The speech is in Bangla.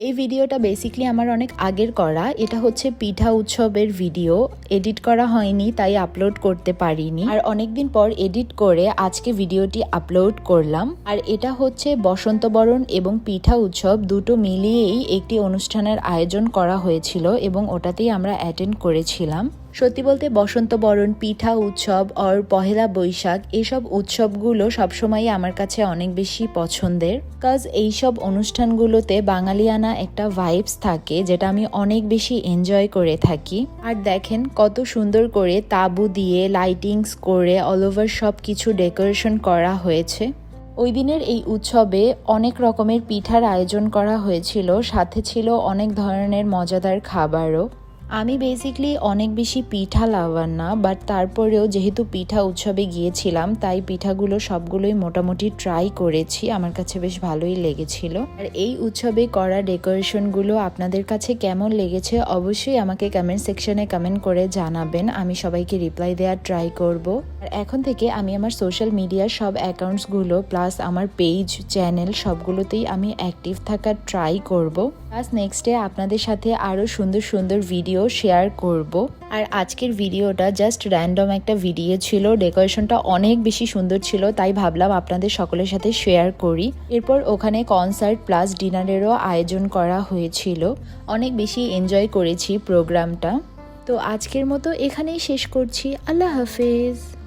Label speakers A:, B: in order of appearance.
A: এই ভিডিওটা বেসিক্যালি আমার অনেক আগের করা। এটা হচ্ছে পিঠা উৎসবের ভিডিও, এডিট করা হয়নি তাই আপলোড করতে পারিনি। আর অনেকদিন পর এডিট করে আজকে ভিডিওটি আপলোড করলাম। আর এটা হচ্ছে বসন্ত বরণ এবং পিঠা উৎসব দুটো মিলিয়েই একটি অনুষ্ঠানের আয়োজন করা হয়েছিল এবং ওটাতেই আমরা অ্যাটেন্ড করেছিলাম। সত্যি বলতে বসন্ত বরণ, পিঠা উৎসব আর পহেলা বৈশাখ এইসব উৎসবগুলো সবসময়ই আমার কাছে অনেক বেশি পছন্দের। কাজ এইসব অনুষ্ঠানগুলোতে বাঙালিয়ানা একটা ভাইবস থাকে যেটা আমি অনেক বেশি এনজয় করে থাকি। আর দেখেন কত সুন্দর করে তাঁবু দিয়ে লাইটিংস করে অল ওভার সব কিছু ডেকোরেশন করা হয়েছে। ওই দিনের এই উৎসবে অনেক রকমের পিঠার আয়োজন করা হয়েছিল, সাথে ছিল অনেক ধরনের মজাদার খাবারও। আমি বেসিক্যালি অনেক বেশি পিঠা লাভার না, বাট তারপরেও যেহেতু পিঠা উৎসবে গিয়েছিলাম তাই পিঠাগুলো সবগুলোই মোটামুটি ট্রাই করেছি। আমার কাছে বেশ ভালোই লেগেছিল। আর এই উৎসবে করা ডেকোরেশনগুলো আপনাদের কাছে কেমন লেগেছে অবশ্যই আমাকে কমেন্ট সেকশনে কমেন্ট করে জানাবেন। আমি সবাইকে রিপ্লাই দেওয়ার ট্রাই করব। আর এখন থেকে আমি আমার সোশ্যাল মিডিয়ার সব অ্যাকাউন্টসগুলো প্লাস আমার পেজ, চ্যানেল সবগুলোতেই আমি অ্যাক্টিভ থাকার ট্রাই করব। প্লাস নেক্সটে আপনাদের সাথে আরও সুন্দর সুন্দর ভিডিও শেয়ার করব। আর আজকের ভিডিওটা জাস্ট র্যান্ডম একটা ভিডিও ছিল, ডেকোরেশনটা অনেক বেশি সুন্দর ছিল তাই ভাবলাম আপনাদের সকলের সাথে শেয়ার করি। এরপর ওখানে কনসার্ট প্লাস ডিনারেরও আয়োজন করা হয়েছিল। অনেক বেশি এনজয় করেছি প্রোগ্রামটা। তো আজকের মতো এখানেই শেষ করছি। আল্লাহ হাফেজ।